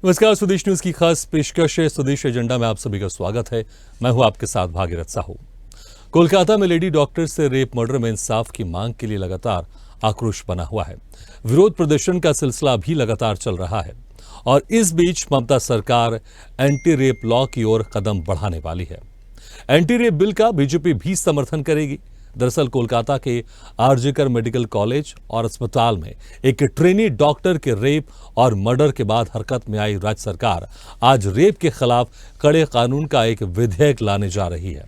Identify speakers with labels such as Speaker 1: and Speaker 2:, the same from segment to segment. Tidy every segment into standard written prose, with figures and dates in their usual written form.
Speaker 1: नमस्कार, स्वदेश न्यूज की खास पेशकश है स्वदेश एजेंडा में आप सभी का स्वागत है। मैं हूं आपके साथ भागीरथ साहू। कोलकाता में लेडी डॉक्टर से रेप मर्डर में इंसाफ की मांग के लिए लगातार आक्रोश बना हुआ है। विरोध प्रदर्शन का सिलसिला भी लगातार चल रहा है और इस बीच ममता सरकार एंटी रेप लॉ की ओर कदम बढ़ाने वाली है। एंटी रेप बिल का बीजेपी भी समर्थन करेगी। दरअसल कोलकाता के आरजेकर मेडिकल कॉलेज और अस्पताल में एक ट्रेनी डॉक्टर के रेप और मर्डर के बाद हरकत में आई राज्य सरकार आज रेप के खिलाफ कड़े कानून का एक विधेयक लाने जा रही है।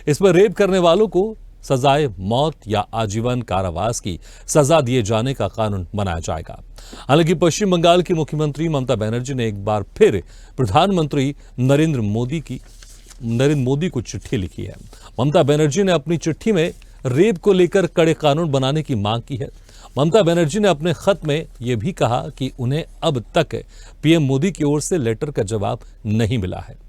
Speaker 1: इसमें रेप करने वालों को सजाए मौत या आजीवन कारावास की सजा दिए जाने का कानून बनाया जाएगा। हालांकि पश्चिम बंगाल की मुख्यमंत्री ममता बनर्जी ने एक बार फिर प्रधानमंत्री नरेंद्र मोदी को चिट्ठी लिखी है। ममता बनर्जी ने अपनी चिट्ठी में रेप को लेकर कड़े कानून बनाने की मांग की है। ममता बनर्जी ने अपने खत में यह भी कहा कि उन्हें अब तक पीएम मोदी की ओर से लेटर का जवाब नहीं मिला है।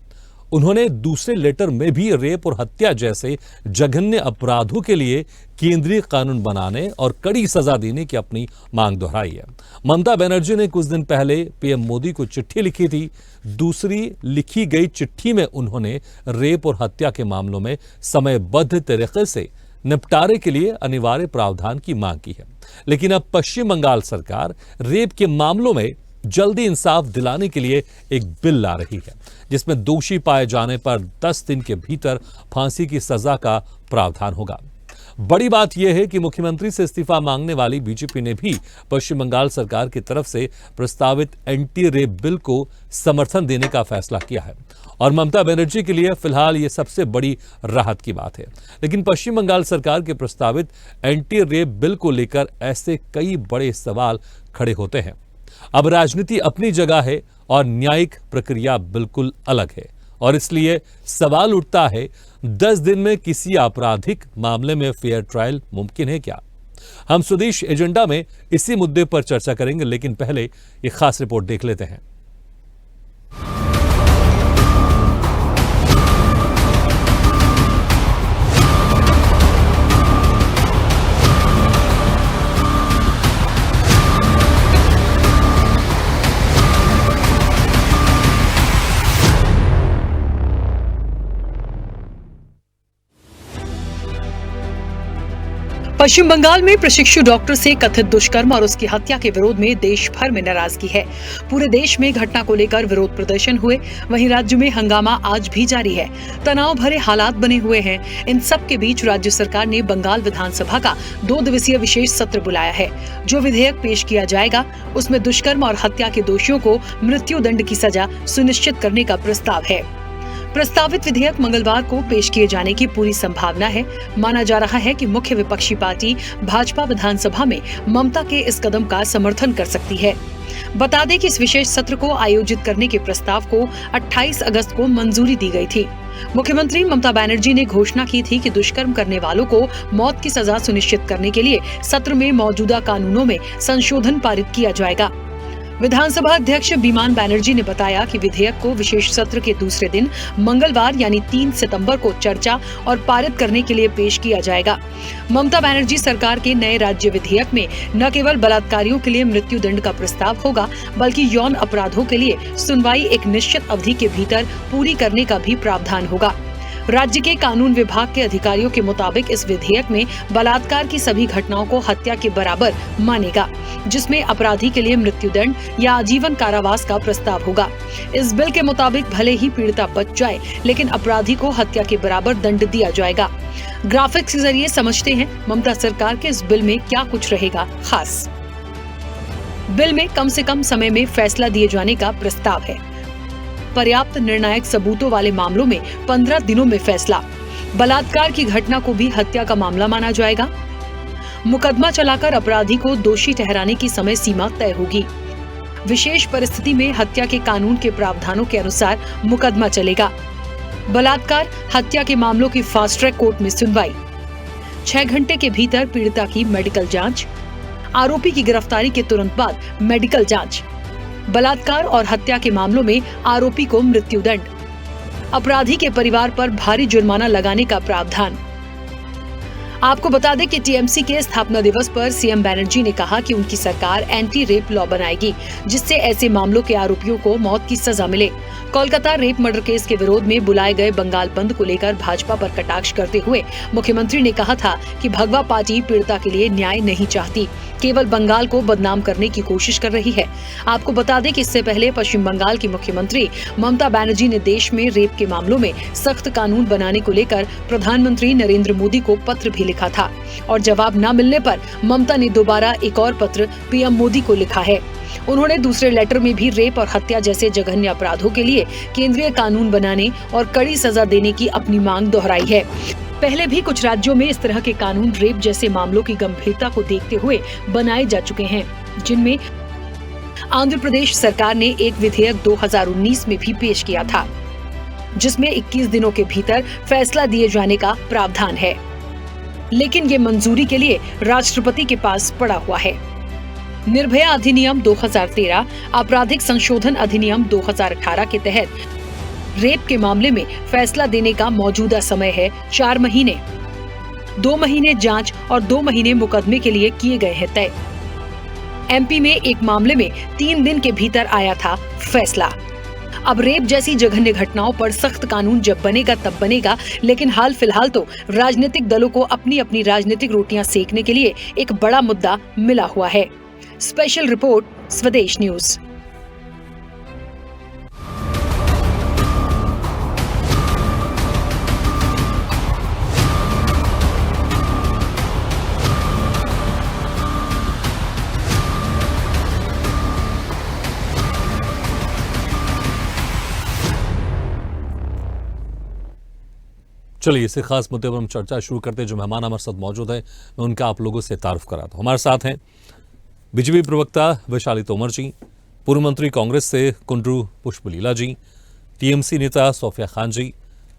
Speaker 1: उन्होंने दूसरे लेटर में भी रेप और हत्या जैसे जघन्य अपराधों के लिए केंद्रीय कानून बनाने और कड़ी सजा देने की अपनी मांग दोहराई है। ममता बनर्जी ने कुछ दिन पहले पीएम मोदी को चिट्ठी लिखी थी। दूसरी लिखी गई चिट्ठी में उन्होंने रेप और हत्या के मामलों में समयबद्ध तरीके से निपटारे के लिए अनिवार्य प्रावधान की मांग की है। लेकिन अब पश्चिम बंगाल सरकार रेप के मामलों में जल्दी इंसाफ दिलाने के लिए एक बिल ला रही है, जिसमें दोषी पाए जाने पर 10 दिन के भीतर फांसी की सजा का प्रावधान होगा। बड़ी बात यह है कि मुख्यमंत्री से इस्तीफा मांगने वाली बीजेपी ने भी पश्चिम बंगाल सरकार की तरफ से प्रस्तावित एंटी रेप बिल को समर्थन देने का फैसला किया है और ममता बनर्जी के लिए फिलहाल यह सबसे बड़ी राहत की बात है। लेकिन पश्चिम बंगाल सरकार के प्रस्तावित एंटी रेप बिल को लेकर ऐसे कई बड़े सवाल खड़े होते हैं। अब राजनीति अपनी जगह है और न्यायिक प्रक्रिया बिल्कुल अलग है और इसलिए सवाल उठता है, 10 दिन में किसी आपराधिक मामले में फेयर ट्रायल मुमकिन है क्या? हम स्वदेश एजेंडा में इसी मुद्दे पर चर्चा करेंगे, लेकिन पहले एक खास रिपोर्ट देख लेते हैं।
Speaker 2: पश्चिम बंगाल में प्रशिक्षु डॉक्टर से कथित दुष्कर्म और उसकी हत्या के विरोध में देश भर में नाराजगी है। पूरे देश में घटना को लेकर विरोध प्रदर्शन हुए, वहीं राज्य में हंगामा आज भी जारी है। तनाव भरे हालात बने हुए हैं। इन सब के बीच राज्य सरकार ने बंगाल विधानसभा का 2 दिवसीय विशेष सत्र बुलाया है। जो विधेयक पेश किया जाएगा उसमें दुष्कर्म और हत्या के दोषियों को मृत्युदंड की सजा सुनिश्चित करने का प्रस्ताव है। प्रस्तावित विधेयक मंगलवार को पेश किए जाने की पूरी संभावना है। माना जा रहा है कि मुख्य विपक्षी पार्टी भाजपा विधानसभा में ममता के इस कदम का समर्थन कर सकती है। बता दें कि इस विशेष सत्र को आयोजित करने के प्रस्ताव को 28 अगस्त को मंजूरी दी गई थी। मुख्यमंत्री ममता बनर्जी ने घोषणा की थी कि दुष्कर्म करने वालों को मौत की सजा सुनिश्चित करने के लिए सत्र में मौजूदा कानूनों में संशोधन पारित किया जाएगा। विधानसभा अध्यक्ष बीमान बनर्जी ने बताया कि विधेयक को विशेष सत्र के दूसरे दिन मंगलवार यानी 3 सितंबर को चर्चा और पारित करने के लिए पेश किया जाएगा। ममता बनर्जी सरकार के नए राज्य विधेयक में न केवल बलात्कारियों के लिए मृत्युदंड का प्रस्ताव होगा, बल्कि यौन अपराधों के लिए सुनवाई एक निश्चित अवधि के भीतर पूरी करने का भी प्रावधान होगा। राज्य के कानून विभाग के अधिकारियों के मुताबिक इस विधेयक में बलात्कार की सभी घटनाओं को हत्या के बराबर मानेगा, जिसमें अपराधी के लिए मृत्युदंड या आजीवन कारावास का प्रस्ताव होगा। इस बिल के मुताबिक भले ही पीड़िता बच जाए, लेकिन अपराधी को हत्या के बराबर दंड दिया जाएगा। ग्राफिक्स के जरिए समझते हैं ममता सरकार के इस बिल में क्या कुछ रहेगा खास। बिल में कम से कम समय में फैसला दिए जाने का प्रस्ताव है। पर्याप्त निर्णायक सबूतों वाले मामलों में 15 दिनों में फैसला। बलात्कार की घटना को भी हत्या का मामला माना जाएगा। मुकदमा चलाकर अपराधी को दोषी ठहराने की समय सीमा तय होगी। विशेष परिस्थिति में हत्या के कानून के प्रावधानों के अनुसार मुकदमा चलेगा। बलात्कार हत्या के मामलों की फास्ट ट्रैक कोर्ट में सुनवाई। 6 घंटे के भीतर पीड़िता की मेडिकल जांच। आरोपी की गिरफ्तारी के तुरंत बाद मेडिकल जांच। बलात्कार और हत्या के मामलों में आरोपी को मृत्युदंड। अपराधी के परिवार पर भारी जुर्माना लगाने का प्रावधान। आपको बता दें कि टीएमसी के स्थापना दिवस पर सीएम बनर्जी ने कहा कि उनकी सरकार एंटी रेप लॉ बनाएगी, जिससे ऐसे मामलों के आरोपियों को मौत की सजा मिले। कोलकाता रेप मर्डर केस के विरोध में बुलाए गए बंगाल बंद को लेकर भाजपा पर कटाक्ष करते हुए मुख्यमंत्री ने कहा था कि भगवा पार्टी पीड़िता के लिए न्याय नहीं चाहती, केवल बंगाल को बदनाम करने की कोशिश कर रही है। आपको बता दें कि इससे पहले पश्चिम बंगाल की मुख्यमंत्री ममता बनर्जी ने देश में रेप के मामलों में सख्त कानून बनाने को लेकर प्रधानमंत्री नरेंद्र मोदी को पत्र भी लिखा था और जवाब न मिलने पर ममता ने दोबारा एक और पत्र पीएम मोदी को लिखा है। उन्होंने दूसरे लेटर में भी रेप और हत्या जैसे जघन्य अपराधों के लिए केंद्रीय कानून बनाने और कड़ी सजा देने की अपनी मांग दोहराई है। पहले भी कुछ राज्यों में इस तरह के कानून रेप जैसे मामलों की गंभीरता को देखते हुए बनाए जा चुके हैं, जिनमें आंध्र प्रदेश सरकार ने एक विधेयक 2019 में भी पेश किया था, जिसमें 21 दिनों के भीतर फैसला दिए जाने का प्रावधान है, लेकिन ये मंजूरी के लिए राष्ट्रपति के पास पड़ा हुआ है। निर्भया अधिनियम 2013, आपराधिक संशोधन अधिनियम 2018 के तहत रेप के मामले में फैसला देने का मौजूदा समय है 4 महीने। 2 महीने जांच और 2 महीने मुकदमे के लिए किए गए हैं तय। एमपी में एक मामले में 3 दिन के भीतर आया था फैसला। अब रेप जैसी जघन्य घटनाओं पर सख्त कानून जब बनेगा तब बनेगा, लेकिन हाल फिलहाल तो राजनीतिक दलों को अपनी अपनी राजनीतिक रोटियां सेकने के लिए एक बड़ा मुद्दा मिला हुआ है। स्पेशल रिपोर्ट, स्वदेश न्यूज।
Speaker 1: चलिए इसे खास मुद्दे पर हम चर्चा शुरू करते हैं। जो मेहमान हमारे साथ मौजूद है, मैं उनका आप लोगों से तारुफ कराता हूं। हमारे साथ हैं बीजेपी प्रवक्ता वैशाली तोमर जी, पूर्व मंत्री कांग्रेस से कुंड्रू पुष्पलीला जी, टीएमसी नेता Sophia Khan ji,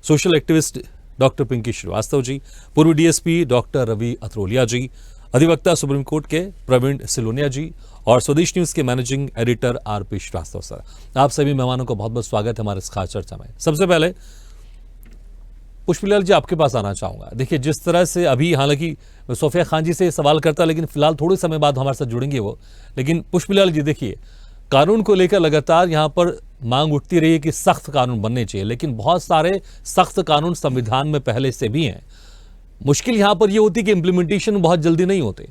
Speaker 1: social activist doctor Pinky Srivastava ji, पूर्व डीएसपी डॉक्टर रवि अथरोलिया जी, अधिवक्ता सुप्रीम कोर्ट के प्रवीण सिलोनिया जी और स्वदेश न्यूज के managing editor RP Srivastava sir. आप सभी मेहमानों को बहुत बहुत स्वागत है हमारे इस खास चर्चा में। सबसे पहले पुष्पलाल जी, आपके पास आना चाहूंगा। देखिए, जिस तरह से अभी, हालांकि सोफिया खान जी से सवाल करता, लेकिन फिलहाल थोड़े समय बाद हमारे साथ जुड़ेंगे वो। लेकिन पुष्पलाल जी, देखिए, कानून को लेकर लगातार यहां पर मांग उठती रही है कि सख्त कानून बनने चाहिए, लेकिन बहुत सारे सख्त कानून संविधान में पहले से भी हैं। मुश्किल यहां पर यह होती है कि इंप्लीमेंटेशन बहुत जल्दी नहीं होते,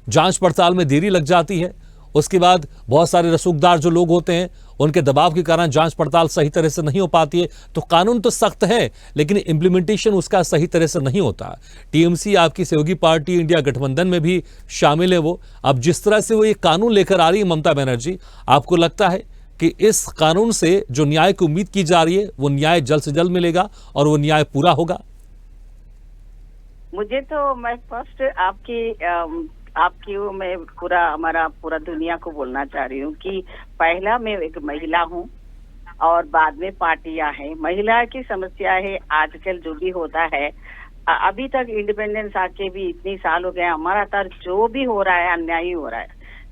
Speaker 1: जांच पड़ताल में देरी लग जाती है। उसके बाद बहुत सारे रसूखदार जो लोग होते हैं, उनके दबाव के कारण जांच पड़ताल सही तरह से नहीं हो पाती है। तो कानून तो सख्त है, लेकिन इंप्लीमेंटेशन उसका सही तरह से नहीं होता। टीएमसी, आपकी सहयोगी पार्टी इंडिया गठबंधन में भी शामिल है वो। अब जिस तरह से वो ये कानून लेकर आ रही है ममता बनर्जी, आपको लगता है कि इस कानून से जो न्याय की उम्मीद की जा रही है, वो न्याय जल्द से जल्द मिलेगा और वो न्याय पूरा होगा?
Speaker 3: मुझे तो, मैं फर्स्ट आपकी मैं हमारा पूरा दुनिया को बोलना चाह रही हूँ कि पहला मैं एक महिला हूँ और बाद में पार्टियां हैं। महिला की समस्या है आजकल जो भी होता है, अभी तक इंडिपेंडेंस आके भी इतनी साल हो गए, हमारा तर जो भी हो रहा है अन्याय ही हो रहा है,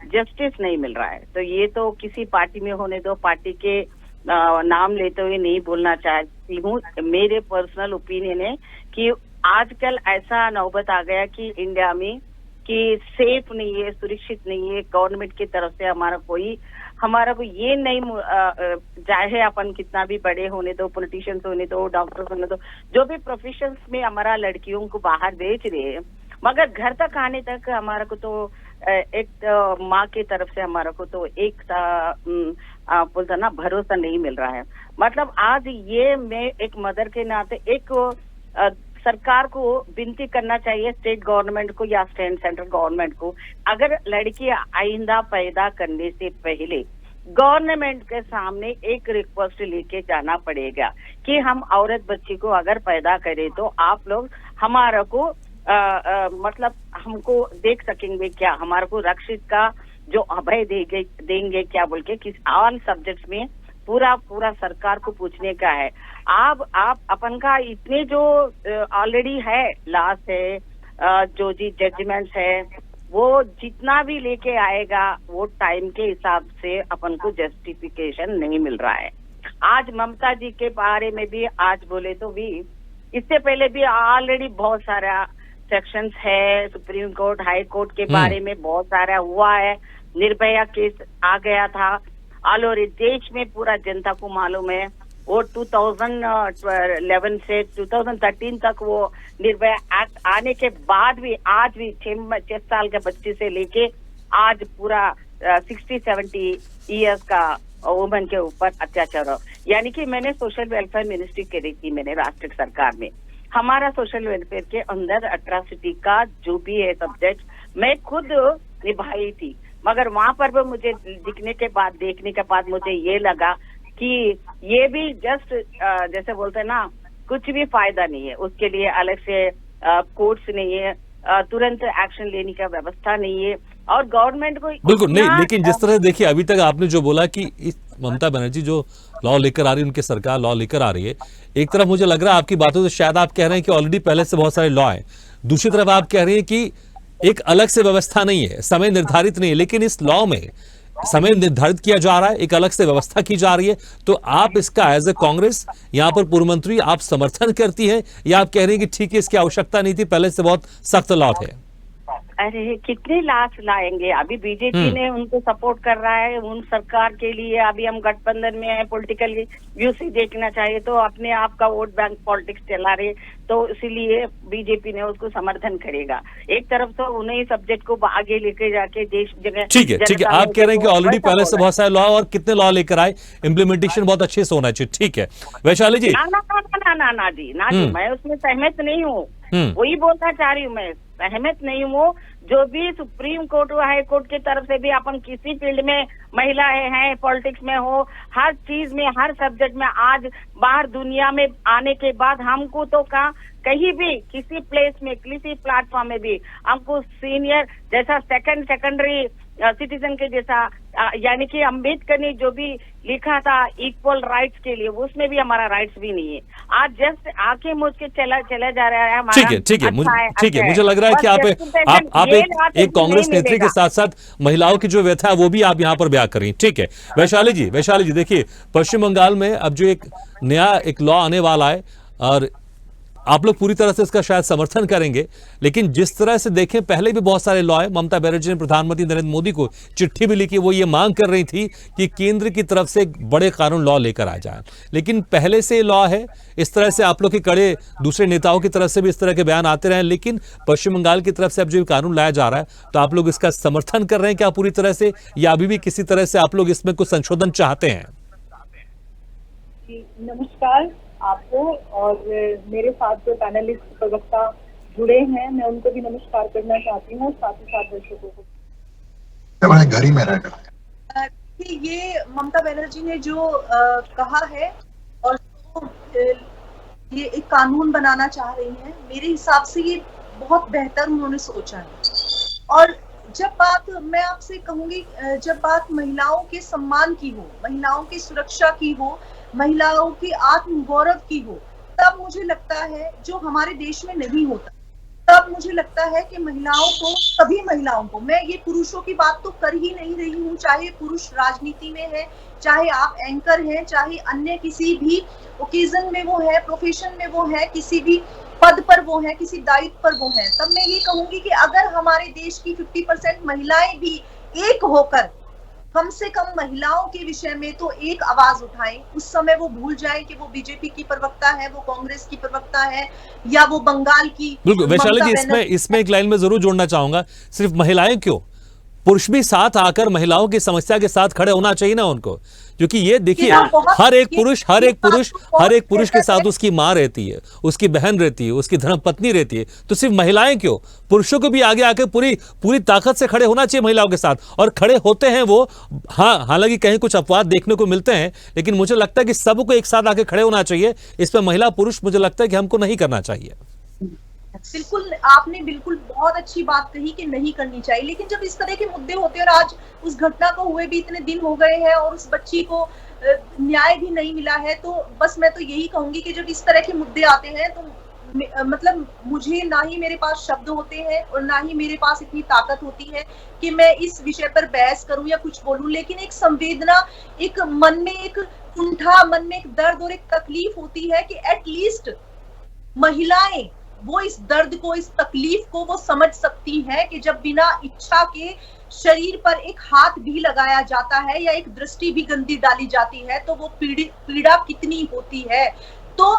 Speaker 3: जस्टिस नहीं मिल रहा है। तो ये तो किसी पार्टी में होने दो, पार्टी के नाम लेते हुए नहीं बोलना चाहती हूँ। मेरे पर्सनल ओपिनियन है कि आजकल ऐसा नौबत आ गया कि इंडिया में कि सेफ नहीं है, सुरक्षित नहीं है। गवर्नमेंट की तरफ से हमारा को ये नहीं, चाहे अपन कितना भी बड़े होने दो, पॉलिटिशियंस होने दो, डॉक्टर्स होने दो, जो भी प्रोफेशंस में हमारा लड़कियों को बाहर भेज रहे हैं, मगर घर तक आने तक हमारा को तो एक माँ की तरफ से हमारा को तो एक बोलता ना भरोसा नहीं मिल रहा है। मतलब आज ये मैं एक मदर के नाते एक सरकार को विनती करना चाहिए, स्टेट गवर्नमेंट को या सेंट्रल गवर्नमेंट को, अगर लड़की आइंदा पैदा करने से पहले गवर्नमेंट के सामने एक रिक्वेस्ट लेके जाना पड़ेगा कि हम औरत बच्ची को अगर पैदा करें तो आप लोग हमारा को मतलब हमको देख सकेंगे क्या, हमारे को रक्षित का जो अभय देंगे क्या बोल के, किस ऑल सब्जेक्ट्स में पूरा सरकार को पूछने का है। आप अपन का इतने जो ऑलरेडी है लॉस है, जो जी जजमेंट्स है, वो जितना भी लेके आएगा वो टाइम के हिसाब से अपन को जस्टिफिकेशन नहीं मिल रहा है। आज ममता जी के बारे में भी आज बोले तो भी, इससे पहले भी ऑलरेडी बहुत सारा सेक्शंस है, सुप्रीम कोर्ट, हाई कोर्ट के बारे में बहुत सारा हुआ है। निर्भया केस आ गया था, ऑल ओवर देश में पूरा जनता को मालूम है। वो 2011 से 2013 तक वो निर्भया एक्ट आने के बाद भी आज भी 6 साल के बच्चे से लेके आज पूरा 60-70 इयर्स का वुमन के ऊपर अत्याचार हो। यानी कि मैंने सोशल वेलफेयर मिनिस्ट्री करी थी मैंने राष्ट्रीय सरकार में। हमारा सोशल वेलफेयर के अंदर अट्रॉसिटी का जो भी है सब्जेक्ट मैं खुद निभाई थी, मगर वहां पर भी मुझे देखने के बाद मुझे ये लगा कि ये भी जस्ट जैसे बोलते हैं ना, कुछ भी फायदा नहीं है। उसके लिए अलग से कोर्ट्स नहीं है, तुरंत एक्शन लेने का व्यवस्था नहीं है और गवर्नमेंट को
Speaker 1: बिल्कुल नहीं। लेकिन जिस तरह देखिए अभी तक आपने जो बोला कि इस ममता बनर्जी जो लॉ लेकर आ रही है, उनकी सरकार लॉ लेकर आ रही है, एक तरफ मुझे लग रहा है आपकी बातों से शायद आप कह रहे हैं कि ऑलरेडी पहले से बहुत सारे लॉ हैं, दूसरी तरफ आप कह रहे हैं कि एक अलग से व्यवस्था नहीं है, समय निर्धारित नहीं है, लेकिन इस लॉ में समय निर्धारित किया जा रहा है, एक अलग से व्यवस्था की जा रही है। तो आप इसका एज ए कांग्रेस यहाँ पर पूर्व मंत्री आप समर्थन करती है या आप कह रहे हैं कि ठीक है इसकी आवश्यकता नहीं थी, पहले से बहुत सख्त लॉ थे?
Speaker 3: अरे कितने लाश लाएंगे, अभी बीजेपी ने उनको सपोर्ट कर रहा है उन सरकार के लिए। अभी हम गठबंधन में है, पॉलिटिकल व्यू से देखना चाहिए तो अपने आप का वोट बैंक पॉलिटिक्स चला रहे, तो इसीलिए बीजेपी ने उसको समर्थन करेगा। एक तरफ तो उन्हें सब्जेक्ट को आगे लेके जाके देश जगह
Speaker 1: ठीक है आप कह रहे हैं कि ऑलरेडी पहले से बहुत सारे लॉ और कितने लॉ लेकर आए, इम्प्लीमेंटेशन बहुत अच्छे से होना चाहिए। ठीक है वैशाली जी।
Speaker 3: ना जी मैं उसमें सहमत नहीं हूँ, वही बोलना चाह रही हूँ, मैं सहमत नहीं हूँ। जो भी सुप्रीम कोर्ट और हाई कोर्ट की तरफ से भी अपन किसी फील्ड में महिलाएं हैं, पॉलिटिक्स में हो, हर चीज में, हर सब्जेक्ट में, आज बाहर दुनिया में आने के बाद हमको तो कहीं भी किसी प्लेस में, किसी प्लेटफॉर्म में भी हमको सीनियर जैसा सेकेंडरी सिटीजन के जैसा, यानी कि अम्बेडकर ने जो भी लिखा था इक्वल राइट्स के लिए, उसमें भी हमारा राइट्स भी नहीं है। आज जस्ट आके मुझ के चला जा रहा है हमारा।
Speaker 1: ठीक है मुझे लग रहा है कि आप एक कांग्रेस नेत्री के साथ साथ महिलाओं की जो व्यथा है वो भी आप यहाँ पर बयां करें। ठीक है वैशाली जी देखिए पश्चिम बंगाल में अब जो एक नया लॉ आने वाला है और आप लोग पूरी तरह से इसका शायद समर्थन करेंगे, लेकिन जिस तरह से देखें पहले भी बहुत सारे लॉ है। ममता बनर्जी ने प्रधानमंत्री नरेंद्र मोदी को चिट्ठी भी लिखी, वो ये मांग कर रही थी कि केंद्र की तरफ से बड़े कानून लॉ लेकर आ जाए, लेकिन पहले से लॉ है। इस तरह से आप लोग के कड़े दूसरे नेताओं की तरफ से भी इस तरह के बयान आते रहे, लेकिन पश्चिम बंगाल की तरफ से अब जो कानून लाया जा रहा है तो आप लोग इसका समर्थन कर रहे हैं क्या पूरी तरह से, या अभी भी किसी तरह से आप लोग इसमें कुछ संशोधन चाहते हैं?
Speaker 4: नमस्कार आपको और मेरे साथ जो पैनलिस्ट प्रवक्ता जुड़े हैं मैं उनको भी नमस्कार करना चाहती हूँ, साथ ही साथ दर्शकों को।
Speaker 5: घर ही में रहकर
Speaker 4: ये ममता बनर्जी ने जो कहा है और ये एक कानून बनाना चाह रही हैं, मेरे हिसाब से ये बहुत बेहतर उन्होंने सोचा है। और जब बात मैं आपसे कहूंगी, जब बात महिलाओं के सम्मान की हो, महिलाओं की सुरक्षा की हो, महिलाओं की आत्मगौरव की हो, तब मुझे लगता है जो हमारे देश में नहीं होता, तब मुझे लगता है कि महिलाओं को, सभी महिलाओं को, मैं ये पुरुषों की बात तो कर ही नहीं रही हूँ, चाहे पुरुष राजनीति में है, चाहे आप एंकर हैं, चाहे अन्य किसी भी ओकेजन में वो है, प्रोफेशन में वो है, किसी भी पद पर वो है, किसी दायित्व पर वो है, तब मैं ये कहूंगी कि अगर हमारे देश की 50% महिलाएं भी एक होकर कम से कम महिलाओं के विषय में तो एक आवाज उठाएं, उस समय वो भूल जाएं कि वो बीजेपी की प्रवक्ता है, वो कांग्रेस की प्रवक्ता है, या वो बंगाल की।
Speaker 1: बिल्कुल वैशाली जी, इसमें एक लाइन में जरूर जोड़ना चाहूंगा, सिर्फ महिलाएं क्यों, पुरुष भी साथ आकर महिलाओं की समस्या के साथ खड़े होना चाहिए ना उनको, क्योंकि ये देखिए हर एक पुरुष के साथ उसकी माँ रहती है, उसकी बहन रहती है, उसकी धर्मपत्नी रहती है, तो सिर्फ महिलाएं क्यों, पुरुषों को भी आगे आकर पूरी ताकत से खड़े होना चाहिए महिलाओं के साथ, और खड़े होते हैं वो। हाँ, हालांकि कहीं कुछ अपवाद देखने को मिलते हैं, लेकिन मुझे लगता है कि सबको एक साथ आके खड़े होना चाहिए। इस पर महिला पुरुष मुझे लगता है कि हमको नहीं करना चाहिए।
Speaker 4: बिल्कुल, आपने बिल्कुल बहुत अच्छी बात कही कि नहीं करनी चाहिए, लेकिन जब इस तरह के मुद्दे होते हैं, और आज उस घटना को हुए भी इतने दिन हो गए हैं और उस बच्ची को न्याय भी नहीं मिला है, तो बस मैं तो यही कहूंगी कि जब इस तरह के मुद्दे आते हैं तो मतलब मुझे ना ही मेरे पास शब्द होते हैं और ना ही मेरे पास इतनी ताकत होती है कि मैं इस विषय पर बहस करूं या कुछ बोलूं, लेकिन एक संवेदना, एक मन में एक कुंठा, मन में एक दर्द और एक तकलीफ होती है कि एटलीस्ट महिलाएं वो इस दर्द को, इस तकलीफ को वो समझ सकती हैं कि जब बिना इच्छा के शरीर पर एक हाथ भी लगाया जाता है या एक दृष्टि भी गंदी डाली जाती है तो वो पीड़ा कितनी होती है। तो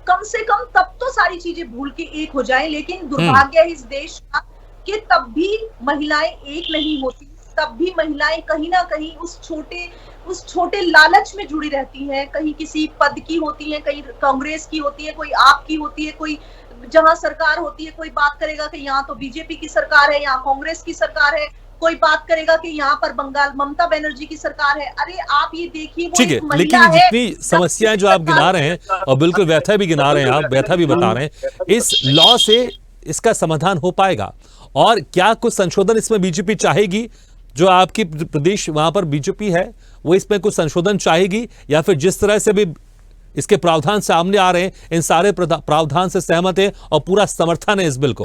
Speaker 4: कम से कम तब तो सारी चीजें भूल के एक हो जाएं, लेकिन दुर्भाग्य है इस देश का कि तब भी महिलाएं एक नहीं होती, तब भी महिलाएं कहीं ना कहीं उस छोटे लालच में जुड़ी रहती हैं। कहीं किसी पद की होती है, कहीं कांग्रेस की होती है, कोई आप की होती है, कोई जहां सरकार होती है कोई बात करेगा कि यहाँ तो बीजेपी की सरकार है, यहाँ कांग्रेस की सरकार है, कोई बात करेगा कि यहाँ पर बंगाल ममता बनर्जी की सरकार है। अरे आप ये देखिए, वो
Speaker 1: ठीक है,
Speaker 4: एक महिला
Speaker 1: लेकिन
Speaker 4: है,
Speaker 1: जितनी समस्याएं जो आप गिना रहे हैं और बिल्कुल व्यथा भी गिना रहे हैं, आप व्यथा भी बता रहे हैं, इस लॉ से इसका समाधान हो पाएगा? और क्या कुछ संशोधन इसमें बीजेपी चाहेगी? जो आपकी प्रदेश वहां पर बीजेपी है वो इसमें कुछ संशोधन चाहेगी, या फिर जिस तरह से भी इसके प्रावधान सामने आ रहे हैं इन सारे प्रावधान से सहमत है और पूरा समर्थन है इस बिल को?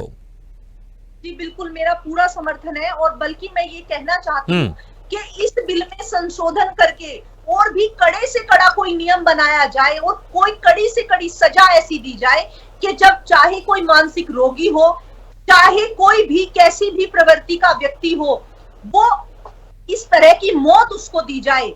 Speaker 4: जी बिल्कुल, मेरा पूरा समर्थन है। और बल्कि मैं ये कहना चाहती हूँ कि इस बिल में संशोधन करके और भी कड़े से कड़ा कोई नियम बनाया जाए और कोई कड़ी से कड़ी सजा ऐसी दी जाए कि जब चाहे कोई मानसिक रोगी हो, चाहे कोई भी कैसी भी प्रवृत्ति का व्यक्ति हो, वो इस तरह की मौत उसको दी जाए,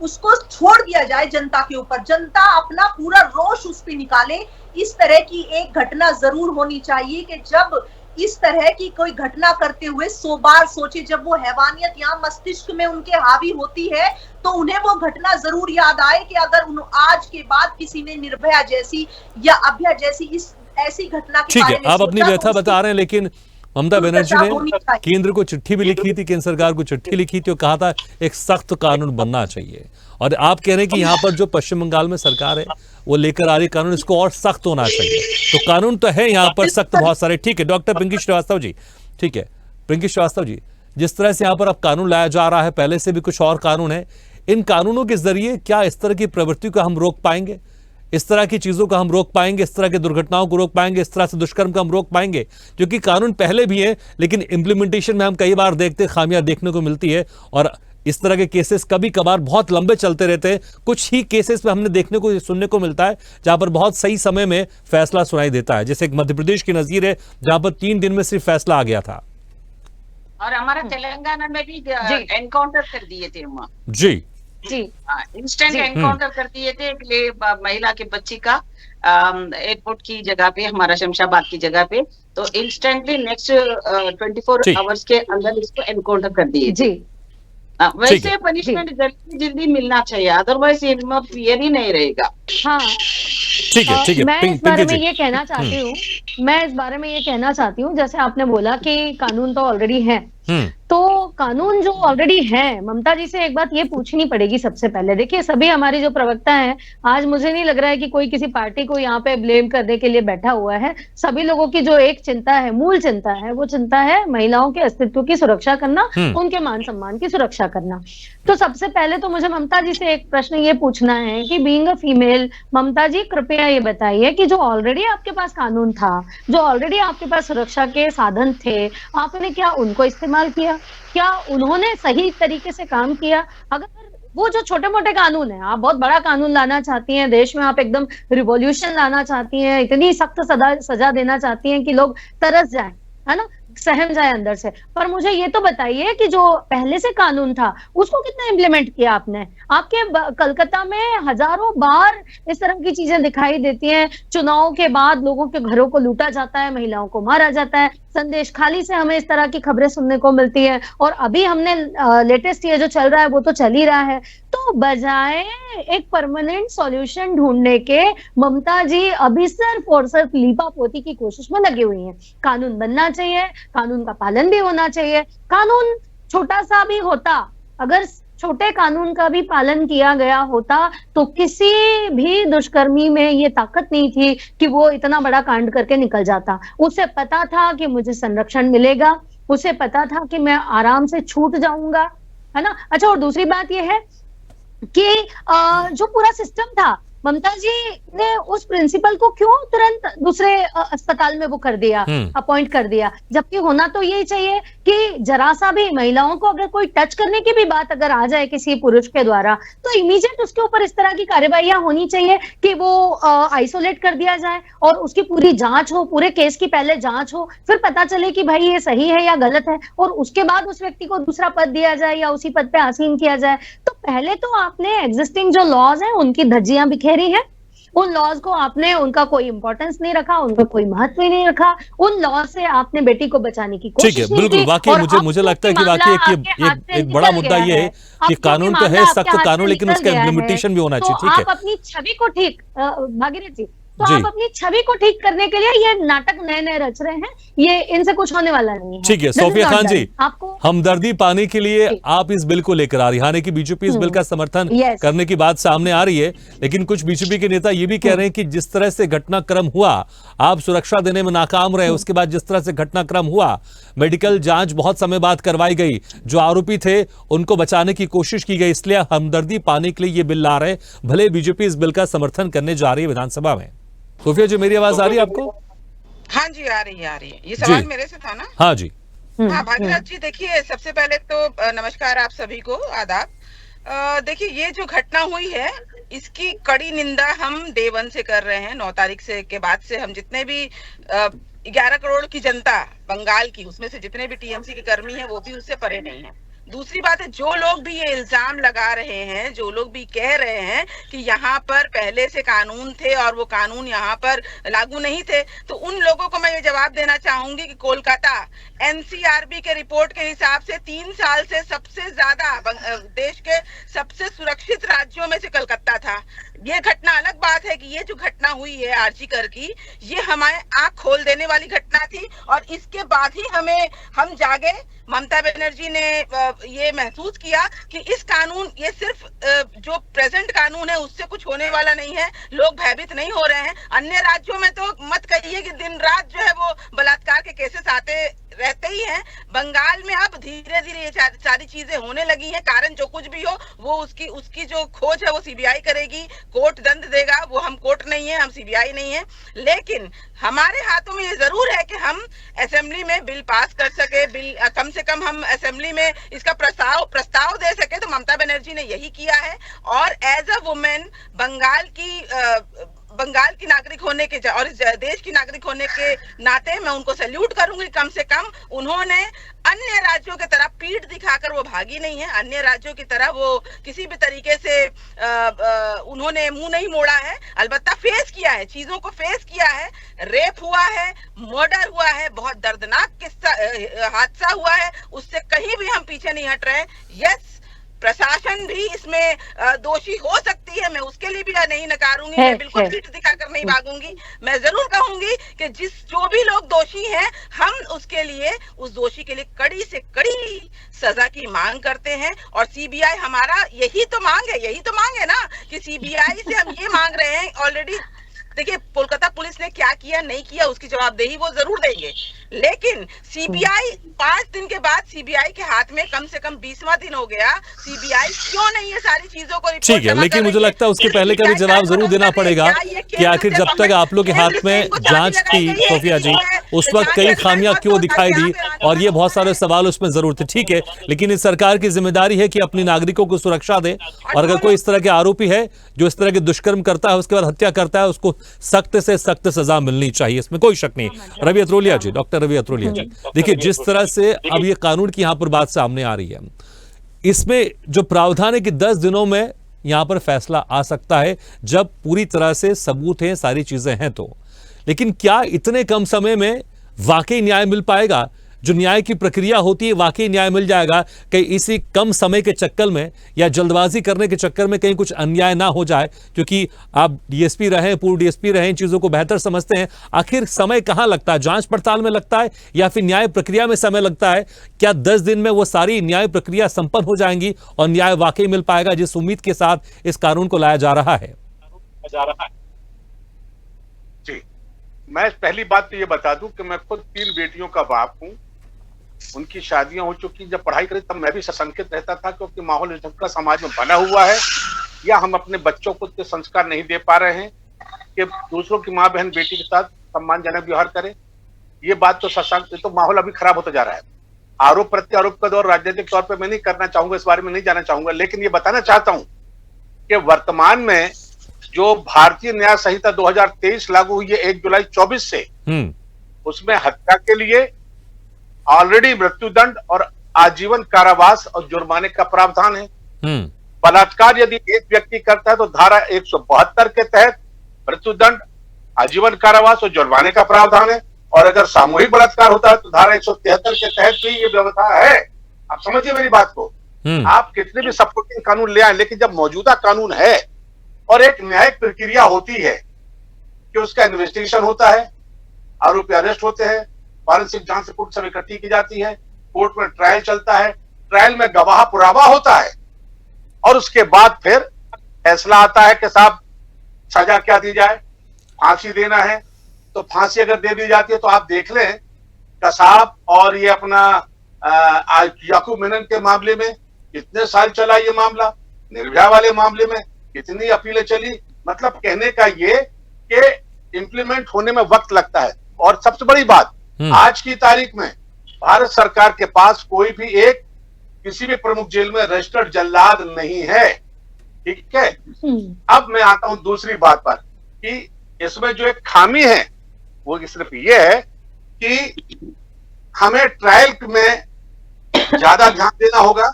Speaker 4: उसको छोड़ दिया जाए जनता के ऊपर, जनता अपना पूरा रोष उस पर निकाले। इस तरह की एक घटना जरूर होनी चाहिए कि जब इस तरह की कोई घटना करते हुए 100 बार सोचे, जब वो हैवानियत यहाँ मस्तिष्क में उनके हावी होती है तो उन्हें वो घटना जरूर याद आए कि अगर आज के बाद किसी ने निर्भया जैसी या अभया जैसी ऐसी घटना के बारे में
Speaker 1: आप अपनी व्यथा बता रहे हैं, लेकिन ममता बनर्जी ने केंद्र को चिट्ठी भी लिखी थी, केंद्र सरकार को चिट्ठी लिखी थी और कहा था एक सख्त कानून बनना चाहिए। और आप कह रहे हैं कि यहाँ पर जो पश्चिम बंगाल में सरकार है वो लेकर आ रही कानून, इसको और सख्त होना चाहिए। तो कानून तो है यहाँ पर सख्त बहुत सारे। ठीक है डॉक्टर पिंकी श्रीवास्तव जी, ठीक है पिंकी श्रीवास्तव जी, जिस तरह से यहाँ पर अब कानून लाया जा रहा है, पहले से भी कुछ और कानून है, इन कानूनों के जरिए क्या इस तरह की प्रवृत्ति को हम रोक पाएंगे? इस तरह की चीजों को हम रोक पाएंगे? इस तरह की दुर्घटनाओं को रोक पाएंगे? इस तरह से दुष्कर्म को हम रोक पाएंगे? क्योंकि कानून पहले भी है लेकिन इंप्लीमेंटेशन में हम कई बार देखते खामियां देखने को मिलती है और इस तरह के केसेस कभी कभार बहुत लंबे चलते रहते हैं। कुछ ही केसेस में हमने देखने को सुनने को मिलता है जहां पर बहुत सही समय में फैसला सुनाई देता है, जैसे एक मध्य प्रदेश की नजीर है जहां पर 3 दिन में सिर्फ फैसला आ गया था।
Speaker 5: और हमारा तेलंगाना में भी एनकाउंटर कर दिए थे वहाँ।
Speaker 1: जी
Speaker 5: जी, इंस्टेंट एनकाउंटर कर दिए थे महिला के बच्ची का एयरपोर्ट की जगह पे, हमारा शमशाबाद की जगह पे। तो इंस्टेंटली नेक्स्ट 24 आवर्स के अंदर इसको एनकाउंटर कर दिए जी। वैसे पनिशमेंट जल्दी मिलना चाहिए, अदरवाइज इनमें फियर ही नहीं रहेगा।
Speaker 6: हाँ
Speaker 1: ठीक है, ठीक है।
Speaker 6: मैं इस बारे में ये कहना चाहती हूँ, जैसे आपने बोला कि कानून तो ऑलरेडी है, तो कानून जो ऑलरेडी है, ममता जी से एक बात ये पूछनी पड़ेगी सबसे पहले। देखिए सभी हमारी जो प्रवक्ता हैं, आज मुझे नहीं लग रहा है कि कोई किसी पार्टी को यहाँ पे ब्लेम करने के लिए बैठा हुआ है। सभी लोगों की जो एक चिंता है, मूल चिंता है, वो चिंता है महिलाओं के अस्तित्व की सुरक्षा करना, उनके मान सम्मान की सुरक्षा करना। तो सबसे पहले तो मुझे ममता जी से एक प्रश्न ये पूछना है कि बीइंग अ फीमेल, ममता जी कृपया ये बताइए कि जो ऑलरेडी आपके पास कानून था, जो ऑलरेडी आपके पास सुरक्षा के साधन थे, आपने क्या उनको इस्तेमाल किया? क्या उन्होंने सही तरीके से काम किया? अगर वो जो छोटे मोटे कानून है, आप बहुत बड़ा कानून लाना चाहती हैं, देश में आप एकदम रिवॉल्यूशन लाना चाहती हैं, इतनी सख्त सजा देना चाहती हैं कि लोग तरस जाएं, है ना, सहम जाए अंदर से, पर मुझे ये तो बताइए कि जो पहले से कानून था उसको कितना इम्प्लीमेंट किया आपने? आपके कलकत्ता में हजारों बार इस तरह की चीजें दिखाई देती हैं। चुनाव के बाद लोगों के घरों को लूटा जाता है, महिलाओं को मारा जाता है, संदेश खाली से हमें इस तरह की खबरें सुनने को मिलती है। और अभी हमने लेटेस्ट ये जो चल रहा है वो तो चल ही रहा है। तो बजाय एक परमानेंट सॉल्यूशन ढूंढने के, ममता जी अभी सिर्फ और सिर्फ लीपापोती की कोशिश में लगी हुई हैं। कानून बनना चाहिए, कानून का पालन भी होना चाहिए। कानून छोटा सा भी होता, अगर छोटे कानून का भी पालन किया गया होता तो किसी भी दुष्कर्मी में ये ताकत नहीं थी कि वो इतना बड़ा कांड करके निकल जाता। उसे पता था कि मुझे संरक्षण मिलेगा, उसे पता था कि मैं आराम से छूट जाऊंगा, है ना। अच्छा, और दूसरी बात ये है कि जो पूरा सिस्टम था, ममता जी ने उस प्रिंसिपल को क्यों तुरंत दूसरे अस्पताल में वो कर दिया, अपॉइंट कर दिया, जबकि होना तो यही चाहिए कि जरा सा भी महिलाओं को अगर कोई टच करने की भी बात अगर आ जाए किसी पुरुष के द्वारा, तो इमीडिएट उसके ऊपर इस तरह की कार्यवाहियां होनी चाहिए कि वो आइसोलेट कर दिया जाए और उसकी पूरी जांच हो, पूरे केस की पहले जांच हो, फिर पता चले कि भाई ये सही है या गलत है, और उसके बाद उस व्यक्ति को दूसरा पद दिया जाए या उसी पद पे आसीन किया जाए। तो पहले तो आपने एग्जिस्टिंग जो लॉज हैं उनकी धज्जियां बिखेरी हैं, उन लॉज को आपने, उनका कोई इंपॉर्टेंस नहीं रखा, उनका कोई महत्व ही नहीं रखा, उन लॉ से आपने बेटी को बचाने की कोशिश
Speaker 1: ठीक है, बिल्कुल। वाकई मुझे लगता है कि वाकई एक बड़ा मुद्दा ये है कि कानून तो है, सख्त कानून, लेकिन उसका इम्प्लीमेंटेशन भी होना चाहिए। ठीक है,
Speaker 6: आप अपनी छवि को ठीक, भागीरथ जी, तो आप अपनी छवि को ठीक करने के लिए ये नाटक नए नए रच रहे हैं, ये इनसे कुछ होने वाला नहीं है।
Speaker 1: ठीक है, सोफिया खान जी,
Speaker 6: आपको
Speaker 1: हमदर्दी पाने के लिए आप इस बिल को लेकर आ रही हैं, हालांकि बीजेपी इस बिल का समर्थन करने की बात सामने आ रही है, लेकिन कुछ बीजेपी के नेता ये भी कह रहे हैं कि जिस तरह से घटनाक्रम हुआ, आप सुरक्षा देने में नाकाम रहे, उसके बाद जिस तरह से घटनाक्रम हुआ, मेडिकल जांच बहुत समय बाद करवाई गई, जो आरोपी थे उनको बचाने की कोशिश की गई, इसलिए हमदर्दी पाने के लिए ये बिल ला रहे, भले बीजेपी इस बिल का समर्थन करने जा रही है विधानसभा में। सोफिया जी, मेरी आवाज आ रही है आपको?
Speaker 7: हाँ जी, आ रही है। ये सवाल मेरे से था ना?
Speaker 1: हाँ जी।
Speaker 7: हाँ भागीरथ जी, देखिए सबसे पहले तो नमस्कार आप सभी को, आदाब। देखिए ये जो घटना हुई है इसकी कड़ी निंदा हम डे 1 से कर रहे हैं। 9 तारीख से के बाद से हम जितने भी 11 करोड़ की जनता बंगाल की, उसमें से जितने भी टीएमसी के कर्मी हैं वो भी उससे परे नहीं है। दूसरी बात है, जो लोग भी ये इल्जाम लगा रहे हैं, जो लोग भी कह रहे हैं कि यहाँ पर पहले से कानून थे और वो कानून यहाँ पर लागू नहीं थे, तो उन लोगों को मैं ये जवाब देना चाहूंगी कि कोलकाता एनसीआरबी के रिपोर्ट के हिसाब से 3 साल से सबसे ज्यादा देश के सबसे सुरक्षित राज्यों में से कलकत्ता था। ये घटना अलग बात है कि ये जो घटना हुई है आरजी कर की, ये हमारे आंख खोल देने वाली घटना थी, और इसके बाद ही हम जागे। ममता बनर्जी ने ये महसूस किया कि इस कानून, ये सिर्फ जो प्रेजेंट कानून है उससे कुछ होने वाला नहीं है, लोग भयभीत नहीं हो रहे हैं। अन्य राज्यों में तो मत कहिए कि दिन रात जो है वो बलात्कार के केसेस आते रहते ही हैं। बंगाल में अब धीरे धीरे ये सारी चीजें होने लगी हैं। कारण जो कुछ भी हो वो उसकी जो खोज है वो सीबीआई करेगी, कोर्ट दंड देगा। वो हम कोर्ट नहीं है, हम सीबीआई नहीं है, लेकिन हमारे हाथों में ये जरूर है कि हम असेंबली में बिल पास कर सके, बिल कम से कम हम असेंबली में इसका प्रस्ताव दे सके। तो ममता बनर्जी ने यही किया है, और एज अ वुमेन बंगाल की नागरिक होने के और इस देश की नागरिक होने के नाते मैं उनको सैल्यूट करूंगी। कम से कम उन्होंने अन्य राज्यों की तरह पीठ दिखाकर वो भागी नहीं है, अन्य राज्यों की तरह वो किसी भी तरीके से उन्होंने मुंह नहीं मोड़ा है, अलबत्ता फेस किया है, चीजों को फेस किया है। रेप हुआ है, मर्डर हुआ है, बहुत दर्दनाक हादसा हुआ है, उससे कहीं भी हम पीछे नहीं हट रहे। यस, प्रशासन भी इसमें दोषी हो सकती है, मैं उसके लिए भी नहीं नकारूंगी, मैं बिल्कुल पीठ दिखाकर नहीं भागूंगी। मैं जरूर कहूंगी कि जो भी लोग दोषी हैं, हम उसके लिए, उस दोषी के लिए कड़ी से कड़ी सजा की मांग करते हैं। और सीबीआई, हमारा यही तो मांग है ना कि सीबीआई से हम ये मांग रहे हैं। ऑलरेडी देखिए कोलकाता पुलिस ने क्या किया नहीं किया उसकी जवाबदेही वो जरूर देंगे, लेकिन सीबीआई 5 दिन के बाद सीबीआई के हाथ में कम से कम 20वां दिन हो गया, सीबीआई क्यों नहीं ये सारी चीजों को रिपोर्ट?
Speaker 1: ठीक है, लेकिन मुझे लगता है उसके पहले का भी जवाब जरूर देना पड़ेगा कि आखिर जब तक आप लोग के हाथ में जांच थी सोफिया जी, उस वक्त कई खामियां क्यों दिखाई दी, और ये बहुत सारे सवाल उसमें जरूर थे। ठीक है, लेकिन इस सरकार की जिम्मेदारी है कि अपने नागरिकों को सुरक्षा दे, और अगर कोई इस तरह के आरोपी है जो इस तरह के दुष्कर्म करता है, उसके बाद हत्या करता है, उसको सख्त से सख्त सजा मिलनी चाहिए, इसमें कोई शक नहीं। रवि अत्रोलिया जी, डॉक्टर रवि अत्रोलिया जी, देखिए जिस तरह से अब ये कानून की यहां पर बात सामने आ रही है, इसमें जो प्रावधान है कि 10 दिनों में यहां पर फैसला आ सकता है, जब पूरी तरह से सबूत हैं, सारी चीजें हैं तो। लेकिन क्या इतने कम समय में वाकई न्याय मिल पाएगा? जो न्याय की प्रक्रिया होती है, वाकई न्याय मिल जाएगा? कहीं इसी कम समय के चक्कर में या जल्दबाजी करने के चक्कर में कहीं कुछ अन्याय ना हो जाए? क्योंकि आप डीएसपी रहे, पूर्व डीएसपी रहे, इन चीजों को बेहतर समझते हैं। आखिर समय कहां लगता है? जांच पड़ताल में लगता है या फिर न्याय प्रक्रिया में समय लगता है? क्या 10 दिन में वो सारी न्याय प्रक्रिया संपन्न हो जाएंगी और न्याय वाकई मिल पाएगा, जिस उम्मीद के साथ इस कानून को लाया जा रहा है?
Speaker 8: जी, मैं पहली बात तो ये बता दूं कि मैं खुद 3 बेटियों का बाप हूं। उनकी शादियां हो चुकी। जब पढ़ाई करी तब मैं भी सशंकित रहता था, क्योंकि माहौल इस ढंग का समाज में बना हुआ है, या हम अपने बच्चों को इतने संस्कार नहीं दे पा रहे हैं कि दूसरों की माँ बहन बेटी के साथ सम्मानजनक व्यवहार करें। ये बात तो सशंक, तो माहौल अभी खराब होता जा रहा है। आरोप प्रत्यारोप का दौर राजनीतिक तौर पे मैं नहीं करना चाहूंगा, इस बारे में नहीं जाना चाहूंगा, लेकिन ये बताना चाहता हूं कि वर्तमान में जो भारतीय न्याय संहिता 2023 लागू हुई है 1 जुलाई 24 से, उसमें हत्या के लिए ऑलरेडी मृत्युदंड और आजीवन कारावास और जुर्माने का प्रावधान है। बलात्कार यदि एक व्यक्ति करता है तो धारा 172 के तहत मृत्युदंड, आजीवन कारावास और जुर्माने का प्रावधान है, और अगर सामूहिक बलात्कार होता है तो धारा 173 के तहत भी ये व्यवस्था है। आप समझिए मेरी बात को। आप कितने भी सपोर्टिंग कानून ले आए, लेकिन जब मौजूदा कानून है और एक न्यायिक प्रक्रिया होती है कि उसका इन्वेस्टिगेशन होता है, आरोपी अरेस्ट होते हैं, फॉरेंसिक जांच रिपोर्ट सब इकट्ठी की जाती है, कोर्ट में ट्रायल चलता है, ट्रायल में गवाह पुरावा होता है, और उसके बाद फिर फैसला आता है कि साहब सजा क्या दी जाए, फांसी देना है तो फांसी अगर दे दी जाती है तो आप देख लें कसाब और ये अपना याकूब मेनन के मामले में कितने साल चला ये मामला, निर्भया वाले मामले में कितनी अपीलें चली। मतलब कहने का ये कि इंप्लीमेंट होने में वक्त लगता है। और सबसे बड़ी बात, आज की तारीख में भारत सरकार के पास कोई भी एक किसी भी प्रमुख जेल में रजिस्टर्ड जल्लाद नहीं है, ठीक है। अब मैं आता हूं दूसरी बात पर कि इसमें जो एक खामी है वो सिर्फ ये है कि हमें ट्रायल में ज्यादा ध्यान देना होगा।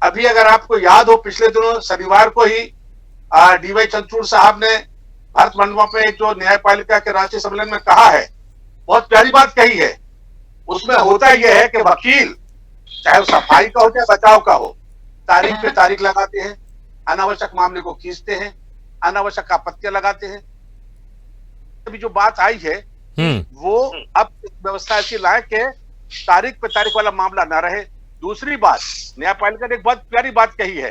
Speaker 8: अभी अगर आपको याद हो, पिछले दिनों शनिवार को ही डीवाई चंद्रचूड़ साहब ने भारत मंडपम में जो न्यायपालिका के राष्ट्रीय सम्मेलन में कहा है, बहुत प्यारी बात कही है। उसमें होता यह है कि वकील चाहे वो सफाई का हो चाहे बचाव का हो, तारीख पे तारीख लगाते हैं, अनावश्यक मामले को खींचते हैं, अनावश्यक आपत्तियां लगाते हैं। अभी जो बात आई है वो अब व्यवस्था ऐसी लाए कि तारीख पे तारीख वाला मामला ना रहे। दूसरी बात, न्यायपालिका ने एक बहुत प्यारी बात कही है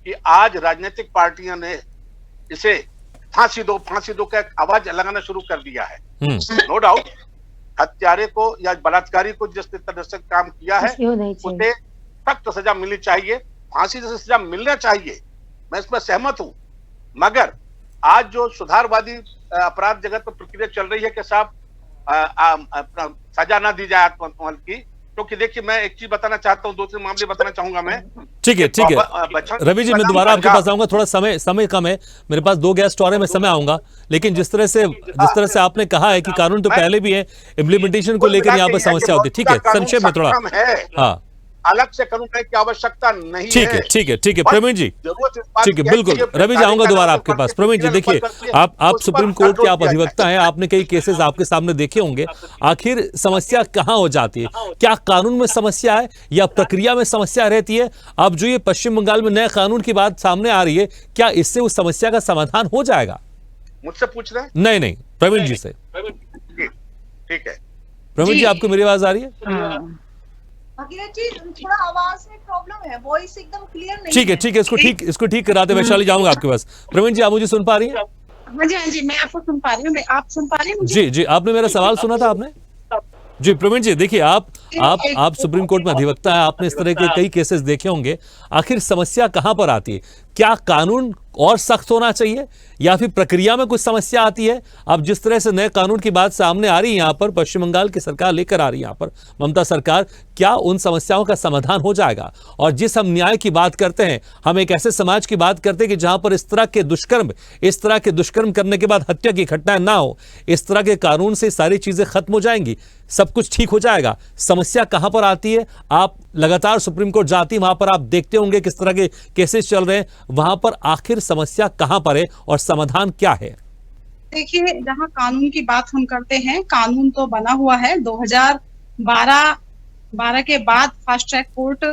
Speaker 8: कि आज राजनीतिक पार्टियों ने इसे फांसी दो का आवाज लगाना शुरू कर दिया है। नो डाउट हत्यारे को या बलात्कारी को जिस तरह से काम किया है उसे सख्त सजा मिलनी चाहिए, फांसी जैसी सजा मिलना चाहिए, मैं इसमें सहमत हूं। मगर आज जो सुधारवादी अपराध जगत पर प्रक्रिया चल रही है कि साहब सजा ना दी जाए आत्महत्या की, क्योंकि देखिए मैं एक चीज बताना चाहता हूं, 2-3 मामले बताना चाहूंगा मैं।
Speaker 1: ठीक है रवि जी, मैं दोबारा आपके पास आऊंगा, थोड़ा समय कम है मेरे पास, 2 गेस्ट और है, मैं समय आऊंगा। लेकिन जिस तरह से आपने कहा है कि कानून तो पहले भी है, इम्प्लीमेंटेशन को लेकर यहाँ पर समस्या होती है। ठीक है, संक्षेप में थोड़ा, हाँ
Speaker 8: अलग से कानून की आवश्यकता नहीं है।
Speaker 1: ठीक है प्रवीण जी, ठीक है, बिल्कुल। रवि जी आऊंगा दोबारा आपके पास। प्रवीण जी देखिए, आप सुप्रीम कोर्ट के आप अधिवक्ता हैं, आपने कई केसेस आपके सामने देखे होंगे। आखिर समस्या कहाँ हो जाती है? क्या कानून में समस्या है या प्रक्रिया में समस्या रहती है? अब जो ये पश्चिम बंगाल में नए कानून की बात सामने आ रही है, क्या इससे उस समस्या का समाधान हो जाएगा?
Speaker 8: मुझसे पूछ रहे हैं?
Speaker 1: नहीं, प्रवीण जी से।
Speaker 8: ठीक है
Speaker 1: प्रवीण जी, आपको मेरी आवाज आ रही है?
Speaker 4: भगीरथ जी, थोड़ा आवाज में प्रॉब्लम है, वॉइस एकदम क्लियर नहीं
Speaker 1: ठीक है, इसको ठीक कराते वैशाली जाऊंगा आपके पास। प्रवीण जी, आप मुझे सुन पा रही हैं?
Speaker 5: हाँ जी, मैं आपको सुन पा रही हूँ। आप सुन पा रही हैं?
Speaker 1: जी, आपने मेरा सवाल सुना था आपने? जी प्रवीण जी, देखिए आप सुप्रीम कोर्ट में अधिवक्ता है, आपने इस तरह के कई केसेस देखे होंगे। आखिर समस्या कहां पर आती है? क्या कानून और सख्त होना चाहिए या फिर प्रक्रिया में कुछ समस्या आती है? अब जिस तरह से नए कानून की बात सामने आ रही है, यहाँ पर पश्चिम बंगाल की सरकार लेकर आ रही है, यहाँ पर ममता सरकार, क्या उन समस्याओं का समाधान हो जाएगा? और जिस हम न्याय की बात करते हैं, हम एक ऐसे समाज की बात करते हैं कि जहां पर इस तरह के दुष्कर्म करने के बाद हत्या की घटनाएं ना हो, इस तरह के कानून से सारी चीजें खत्म हो जाएंगी, सब कुछ ठीक हो जाएगा। समस्या कहां पर आती है? आप लगातार सुप्रीम कोर्ट जाती है, वहां पर आप देखते होंगे किस तरह के केसेस चल रहे हैं, वहां पर आखिर समस्या कहां पर है और समाधान क्या है?
Speaker 9: देखिए, जहां कानून की बात हम करते हैं, कानून तो बना हुआ है 2012 के बाद फास्ट ट्रैक कोर्ट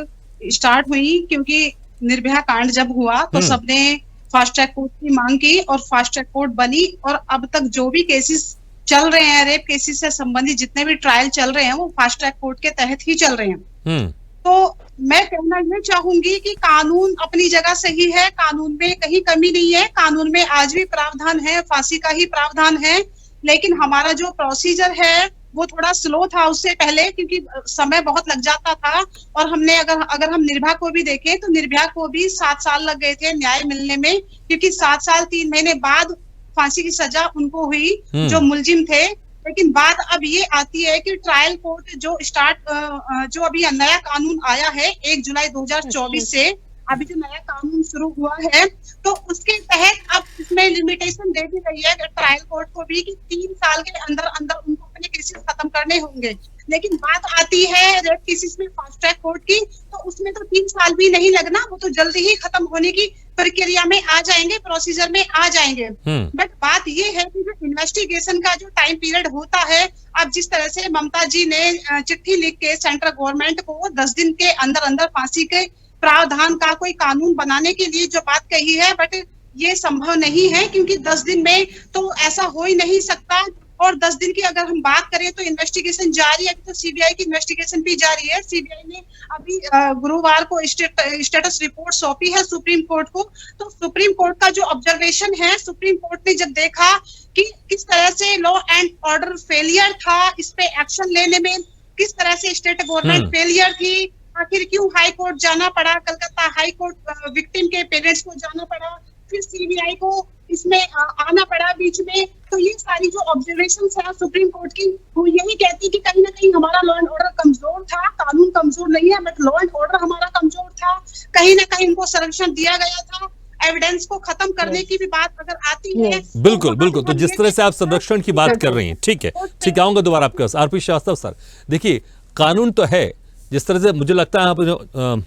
Speaker 9: स्टार्ट हुई, क्योंकि निर्भया कांड जब हुआ तो सबने फास्ट ट्रैक कोर्ट की मांग की और फास्ट ट्रैक कोर्ट बनी। और अब तक जो भी केसेस चल रहे हैं, रेप केसेस से संबंधित जितने भी ट्रायल चल रहे हैं, वो फास्ट ट्रैक कोर्ट के तहत ही चल रहे हैं। तो मैं कहना ये चाहूंगी कि कानून अपनी जगह सही है, कानून में कहीं कमी नहीं है, कानून में आज भी प्रावधान है, फांसी का ही प्रावधान है। लेकिन हमारा जो प्रोसीजर है वो थोड़ा स्लो था उससे पहले, क्योंकि समय बहुत लग जाता था। और हमने अगर हम निर्भया को भी देखें तो निर्भया को भी 7 साल लग गए थे न्याय मिलने में, क्योंकि 7 साल 3 महीने बाद फांसी की सजा उनको हुई। जो मुलजिम थे, लेकिन बात अब ये आती है कि ट्रायल कोर्ट जो अभी नया कानून आया है 1 जुलाई 2024 से अभी जो नया कानून शुरू हुआ है, तो उसके तहत अब इसमें लिमिटेशन दे दी गई है ट्रायल कोर्ट को भी कि 3 साल के अंदर अंदर उनको अपने केसेस खत्म करने होंगे। लेकिन बात आती है रेप केसेस में फास्ट ट्रैक कोर्ट की, तो उसमें तो 3 साल भी नहीं लगना, वो तो जल्दी ही खत्म होने की प्रक्रिया में आ जाएंगे, प्रोसीजर में आ जाएंगे। बट बात ये है कि जो इन्वेस्टिगेशन का जो टाइम पीरियड होता है, अब जिस तरह से ममता जी ने चिट्ठी लिख के सेंट्रल गवर्नमेंट को 10 दिन के अंदर अंदर फांसी के प्रावधान का कोई कानून बनाने के लिए जो बात कही है, बट ये संभव नहीं है क्योंकि 10 दिन में तो ऐसा हो ही नहीं सकता। और 10 दिन की अगर हम बात करें तो इन्वेस्टिगेशन जारी है, तो सीबीआई की इन्वेस्टिगेशन भी जारी है। सीबीआई ने अभी गुरुवार को स्टेटस रिपोर्ट सौंपी है सुप्रीम कोर्ट को। तो सुप्रीम कोर्ट का जो ऑब्जर्वेशन है, सुप्रीम कोर्ट ने जब देखा कि किस तरह से लॉ एंड ऑर्डर फेलियर था, इस पे एक्शन लेने में किस तरह से स्टेट गवर्नमेंट फेलियर थी, आखिर क्यों हाई कोर्ट जाना पड़ा, कलकत्ता हाई कोर्ट विक्टिम के पेरेंट्स को जाना पड़ा, फिर सीबीआई को इसमें आना पड़ा बीच में। तो ये सारी जो ऑब्जर्वेशंस है सुप्रीम कोर्ट की, वो यही कहती कि कहीं ना कहीं हमारा लॉ एंड ऑर्डर कमजोर था, कानून कमजोर नहीं है बट लॉ एंड ऑर्डर हमारा कमजोर था, कहीं ना कहीं उनको संरक्षण दिया गया था। एविडेंस को खत्म करने की भी बात अगर आती है,
Speaker 1: बिल्कुल बिल्कुल। तो जिस तरह से आप संरक्षण की बात कर रही हैं, ठीक है, ठीक, आऊंगा दोबारा आपके पास। आरपी श्रीवास्तव सर, देखिए कानून तो है, जिस तरह से मुझे लगता है यहाँ पर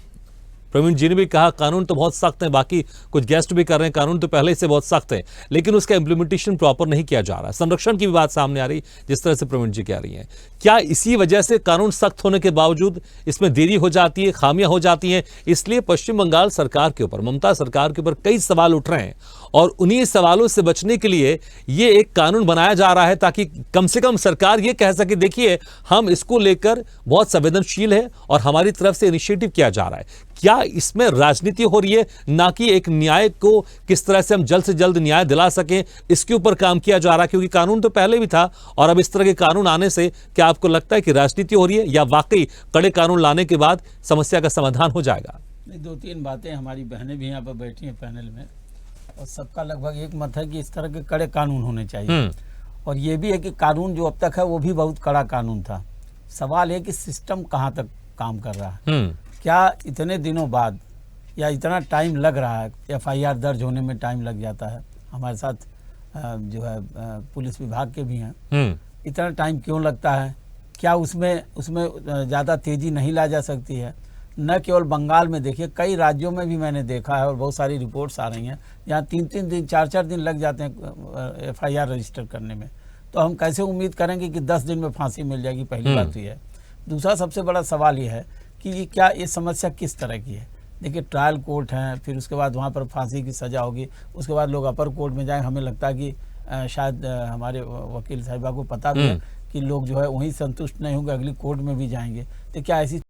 Speaker 1: प्रवीण जी ने भी कहा कानून तो बहुत सख्त है, बाकी कुछ गेस्ट भी कर रहे हैं कानून तो पहले से बहुत सख्त है, लेकिन उसका इम्प्लीमेंटेशन प्रॉपर नहीं किया जा रहा। संरक्षण की भी बात सामने आ रही जिस तरह से प्रवीण जी कह रही हैं, क्या इसी वजह से कानून सख्त होने के बावजूद इसमें देरी हो जाती है, खामियां हो जाती हैं? इसलिए पश्चिम बंगाल सरकार के ऊपर, ममता सरकार के ऊपर कई सवाल उठ रहे हैं और उन्हीं सवालों से बचने के लिए ये एक कानून बनाया जा रहा है ताकि कम से कम सरकार ये कह सके देखिए हम इसको लेकर बहुत संवेदनशील है और हमारी तरफ से इनिशिएटिव किया जा रहा है। क्या इसमें राजनीति हो रही है, ना कि एक न्याय को किस तरह से हम जल्द से जल्द न्याय दिला सकें, इसके ऊपर काम किया जा रहा है? क्योंकि कानून तो पहले भी था और अब इस तरह के कानून आने से क्या आपको लगता है कि राजनीति हो रही है या वाकई कड़े कानून लाने के बाद समस्या का समाधान हो जाएगा?
Speaker 10: नहीं, 2-3 बातें, हमारी बहनें भी यहाँ पर बैठी हैं पैनल में और सबका लगभग एक मत है कि इस तरह के कड़े कानून होने चाहिए। और ये भी है कि कानून जो अब तक है वो भी बहुत कड़ा कानून था। सवाल है कि सिस्टम कहाँ तक काम कर रहा है। क्या इतने दिनों बाद या इतना टाइम लग रहा है, एफआईआर दर्ज होने में टाइम लग जाता है। हमारे साथ जो है पुलिस विभाग के भी हैं, इतना टाइम क्यों लगता है? क्या उसमें ज़्यादा तेज़ी नहीं ला जा सकती है? न केवल बंगाल में, देखिए कई राज्यों में भी मैंने देखा है और बहुत सारी रिपोर्ट्स आ रही हैं जहाँ 3-3 दिन 4-4 दिन लग जाते हैं एफआईआर रजिस्टर करने में। तो हम कैसे उम्मीद करेंगे कि 10 दिन में फांसी मिल जाएगी? पहली बात तो ये है। दूसरा सबसे बड़ा सवाल ये है कि क्या ये समस्या किस तरह की है? देखिए ट्रायल कोर्ट है, फिर उसके बाद वहाँ पर फांसी की सज़ा होगी, उसके बाद लोग अपर कोर्ट में जाएँ। हमें लगता है कि शायद हमारे वकील साहिबा को पता भी है कि लोग जो है वहीं संतुष्ट नहीं होंगे, अगली कोर्ट में भी जाएंगे। तो क्या ऐसी